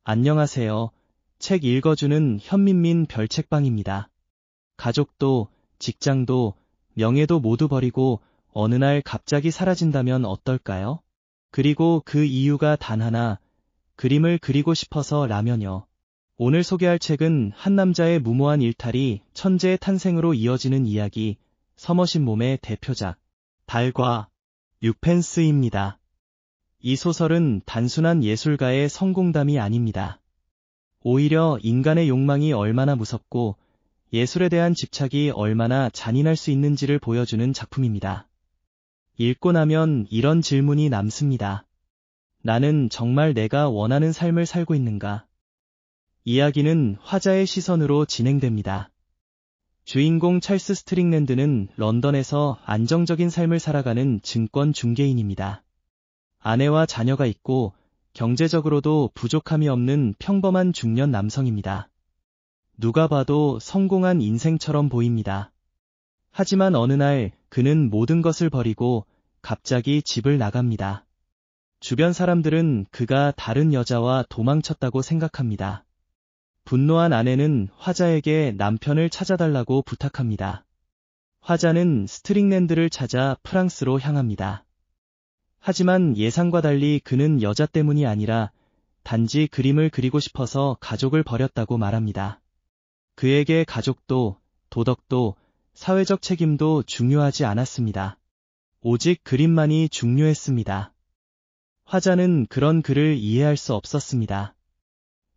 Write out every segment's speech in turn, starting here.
안녕하세요. 책 읽어주는 현민민 별책방입니다. 가족도, 직장도, 명예도 모두 버리고 어느 날 갑자기 사라진다면 어떨까요? 그리고 그 이유가 단 하나, 그림을 그리고 싶어서 라면요. 오늘 소개할 책은 한 남자의 무모한 일탈이 천재의 탄생으로 이어지는 이야기, 서머신 몸의 대표작, 달과 유펜스입니다. 이 소설은 단순한 예술가의 성공담이 아닙니다. 오히려 인간의 욕망이 얼마나 무섭고 예술에 대한 집착이 얼마나 잔인할 수 있는지를 보여주는 작품입니다. 읽고 나면 이런 질문이 남습니다. 나는 정말 내가 원하는 삶을 살고 있는가? 이야기는 화자의 시선으로 진행됩니다. 주인공 찰스 스트링랜드는 런던에서 안정적인 삶을 살아가는 증권 중개인입니다. 아내와 자녀가 있고 경제적으로도 부족함이 없는 평범한 중년 남성입니다. 누가 봐도 성공한 인생처럼 보입니다. 하지만 어느 날 그는 모든 것을 버리고 갑자기 집을 나갑니다. 주변 사람들은 그가 다른 여자와 도망쳤다고 생각합니다. 분노한 아내는 화자에게 남편을 찾아달라고 부탁합니다. 화자는 스트링랜드를 찾아 프랑스로 향합니다. 하지만 예상과 달리 그는 여자 때문이 아니라 단지 그림을 그리고 싶어서 가족을 버렸다고 말합니다. 그에게 가족도, 도덕도, 사회적 책임도 중요하지 않았습니다. 오직 그림만이 중요했습니다. 화자는 그런 그를 이해할 수 없었습니다.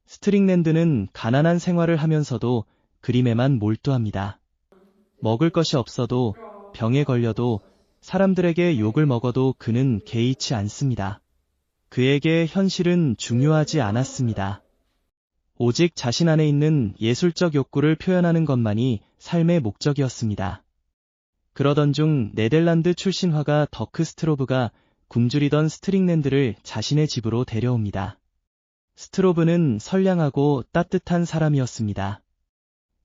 스트링랜드는 가난한 생활을 하면서도 그림에만 몰두합니다. 먹을 것이 없어도, 병에 걸려도, 사람들에게 욕을 먹어도 그는 개의치 않습니다. 그에게 현실은 중요하지 않았습니다. 오직 자신 안에 있는 예술적 욕구를 표현하는 것만이 삶의 목적이었습니다. 그러던 중 네덜란드 출신 화가 더크 스트로브가 굶주리던 스트링랜드를 자신의 집으로 데려옵니다. 스트로브는 선량하고 따뜻한 사람이었습니다.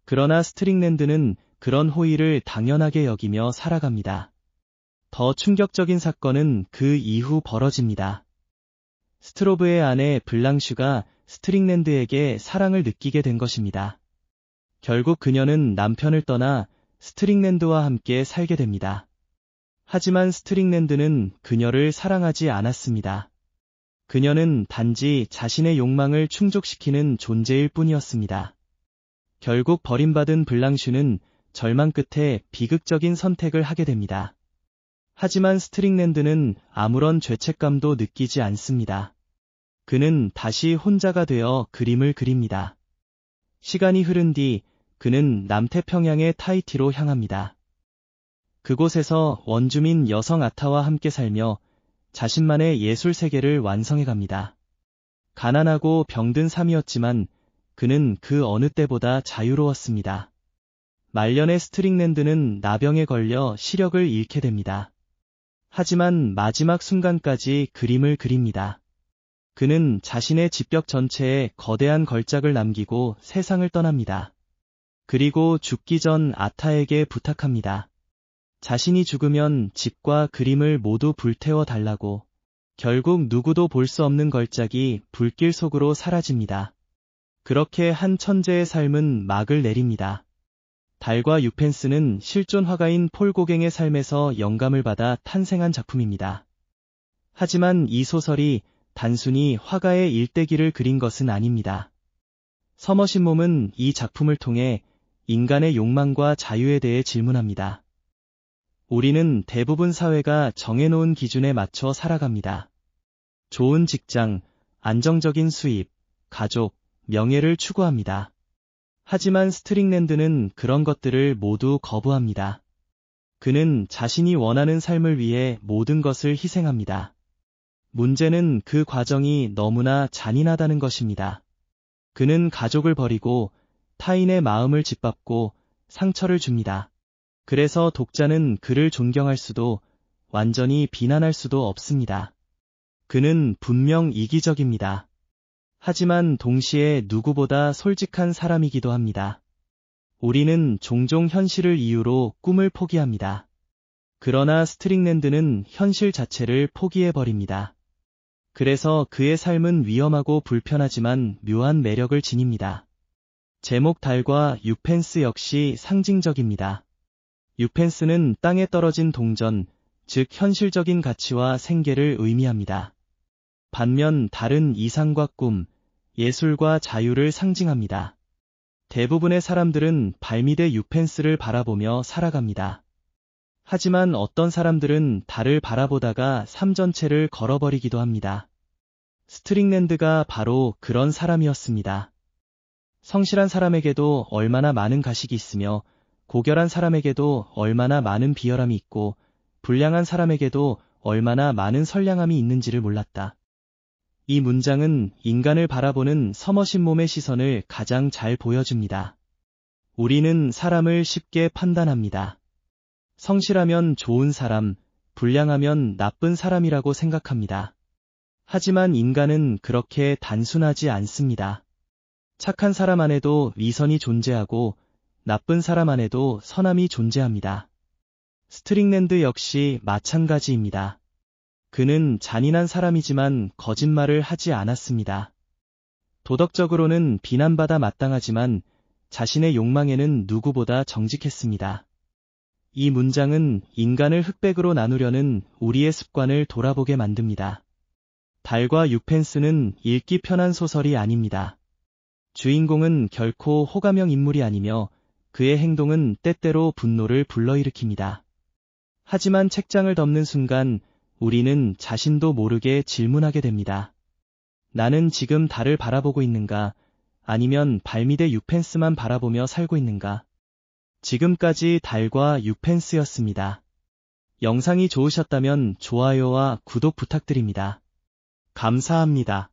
그러나 스트링랜드는 그런 호의를 당연하게 여기며 살아갑니다. 더 충격적인 사건은 그 이후 벌어집니다. 스트로브의 아내 블랑슈가 스트링랜드에게 사랑을 느끼게 된 것입니다. 결국 그녀는 남편을 떠나 스트링랜드와 함께 살게 됩니다. 하지만 스트링랜드는 그녀를 사랑하지 않았습니다. 그녀는 단지 자신의 욕망을 충족시키는 존재일 뿐이었습니다. 결국 버림받은 블랑슈는 절망 끝에 비극적인 선택을 하게 됩니다. 하지만 스트링랜드는 아무런 죄책감도 느끼지 않습니다. 그는 다시 혼자가 되어 그림을 그립니다. 시간이 흐른 뒤 그는 남태평양의 타히티로 향합니다. 그곳에서 원주민 여성 아타와 함께 살며 자신만의 예술 세계를 완성해갑니다. 가난하고 병든 삶이었지만 그는 그 어느 때보다 자유로웠습니다. 말년의 스트링랜드는 나병에 걸려 시력을 잃게 됩니다. 하지만 마지막 순간까지 그림을 그립니다. 그는 자신의 집벽 전체에 거대한 걸작을 남기고 세상을 떠납니다. 그리고 죽기 전 아타에게 부탁합니다. 자신이 죽으면 집과 그림을 모두 불태워 달라고. 결국 누구도 볼 수 없는 걸작이 불길 속으로 사라집니다. 그렇게 한 천재의 삶은 막을 내립니다. 달과 유펜스는 실존 화가인 폴 고갱의 삶에서 영감을 받아 탄생한 작품입니다. 하지만 이 소설이 단순히 화가의 일대기를 그린 것은 아닙니다. 서머신 몸은 이 작품을 통해 인간의 욕망과 자유에 대해 질문합니다. 우리는 대부분 사회가 정해놓은 기준에 맞춰 살아갑니다. 좋은 직장, 안정적인 수입, 가족, 명예를 추구합니다. 하지만 스트링랜드는 그런 것들을 모두 거부합니다. 그는 자신이 원하는 삶을 위해 모든 것을 희생합니다. 문제는 그 과정이 너무나 잔인하다는 것입니다. 그는 가족을 버리고 타인의 마음을 짓밟고 상처를 줍니다. 그래서 독자는 그를 존경할 수도 완전히 비난할 수도 없습니다. 그는 분명 이기적입니다. 하지만 동시에 누구보다 솔직한 사람이기도 합니다. 우리는 종종 현실을 이유로 꿈을 포기합니다. 그러나 스트링랜드는 현실 자체를 포기해버립니다. 그래서 그의 삶은 위험하고 불편하지만 묘한 매력을 지닙니다. 제목 달과 유펜스 역시 상징적입니다. 유펜스는 땅에 떨어진 동전, 즉 현실적인 가치와 생계를 의미합니다. 반면 달은 이상과 꿈, 예술과 자유를 상징합니다. 대부분의 사람들은 발밑의 유펜스를 바라보며 살아갑니다. 하지만 어떤 사람들은 달을 바라보다가 삶 전체를 걸어버리기도 합니다. 스트링랜드가 바로 그런 사람이었습니다. 성실한 사람에게도 얼마나 많은 가식이 있으며 고결한 사람에게도 얼마나 많은 비열함이 있고 불량한 사람에게도 얼마나 많은 선량함이 있는지를 몰랐다. 이 문장은 인간을 바라보는 서머신 몸의 시선을 가장 잘 보여줍니다. 우리는 사람을 쉽게 판단합니다. 성실하면 좋은 사람, 불량하면 나쁜 사람이라고 생각합니다. 하지만 인간은 그렇게 단순하지 않습니다. 착한 사람 안에도 위선이 존재하고 나쁜 사람 안에도 선함이 존재합니다. 스트링랜드 역시 마찬가지입니다. 그는 잔인한 사람이지만 거짓말을 하지 않았습니다. 도덕적으로는 비난받아 마땅하지만 자신의 욕망에는 누구보다 정직했습니다. 이 문장은 인간을 흑백으로 나누려는 우리의 습관을 돌아보게 만듭니다. 달과 유펜스는 읽기 편한 소설이 아닙니다. 주인공은 결코 호감형 인물이 아니며 그의 행동은 때때로 분노를 불러일으킵니다. 하지만 책장을 덮는 순간 우리는 자신도 모르게 질문하게 됩니다. 나는 지금 달을 바라보고 있는가? 아니면 발밑의 유펜스만 바라보며 살고 있는가? 지금까지 달과 유펜스였습니다. 영상이 좋으셨다면 좋아요와 구독 부탁드립니다. 감사합니다.